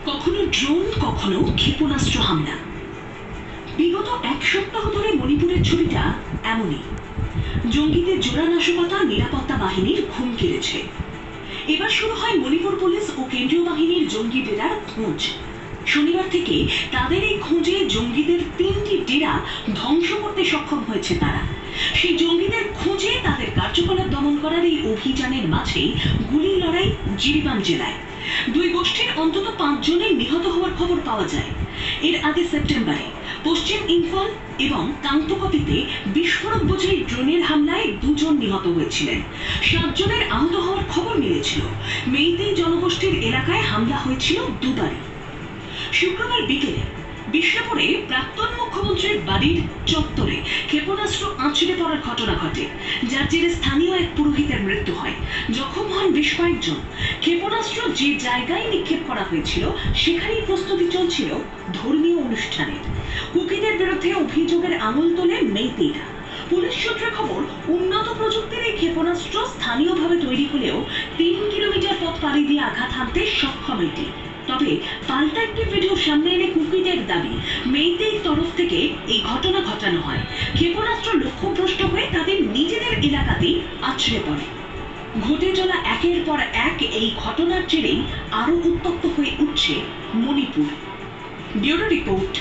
কখনো ড্রোন, কখনো ক্ষেপণাস্ত্র হামলা। বিগত এক সপ্তাহ ধরে মণিপুরের ছবিটা এমনই। জঙ্গিদের জোড়া নাশকতা নিরাপত্তা বাহিনীর ঘুম কেড়েছে। এবার শুরু হয় মণিপুর পুলিশ ও কেন্দ্রীয় বাহিনীর জঙ্গি ডেরার খোঁজ। শনিবার থেকে তাদের এই খোঁজে জঙ্গিদের 3টি ডেরা ধ্বংস করতে সক্ষম হয়েছে তারা। সেই জঙ্গিদের খোঁজে তাদের কার্যকলাপ দমন করার এই অভিযানের মাঝে গুলি লড়াই জিরিবাম জেলায়। দুই গোষ্ঠীর অন্তত 5 জনের নিহত হওয়ার খবর পাওয়া যায়। এর আগে সেপ্টেম্বরে পশ্চিম ইম্ফল এবং কাংতকপিতে বিস্ফোরক বোঝাই ড্রোনের হামলায় 2 জন নিহত হয়েছিলেন। 7 জনের আহত হওয়ার খবর মিলেছিল। মেইতেই জনগোষ্ঠীর এলাকায় হামলা হয়েছিল দুবারই। শুক্রবার বিকেলে বিষ্ণুপুরে প্রাক্তন মুখ্যমন্ত্রীর বাড়ির চত্বরে ক্ষেপণাস্ত্র আছড়ে পড়ার ঘটনা ঘটে, যার জেরে স্থানীয় এক পুরোহিতের মৃত্যু হয়। জখম হন বেশ কয়েকজন। ক্ষেপণাস্ত্র যে জায়গায় নিক্ষেপ করা হয়েছিল সেখানেই প্রস্তুতি চলছিল ধর্মীয় অনুষ্ঠানের। কুকিদের বিরুদ্ধে অভিযোগের আঙুল তোলে মেইতেইরা। পুলিশ সূত্রে খবর, উন্নত প্রযুক্তির এই ক্ষেপণাস্ত্র স্থানীয়ভাবে তৈরি হলেও 3 কিলোমিটার পথ পাড়ি দিয়ে আঘাত হানতে সক্ষম এটি। তবে পাল্টা একটি ভিডিও সামনে এনে কুকিদের দাবি, মেইতেই তরফ থেকে এই ঘটনা ঘটানো হয়। ক্ষেপণাস্ত্র লক্ষ্যভ্রষ্ট হয়ে তাদের নিজেদের এলাকাতেই আছড়ে পড়ে। ঘটে চলা একের পর এক এই ঘটনার জেরেই আরো উত্তপ্ত হয়ে উঠছে মণিপুর। Bureau report.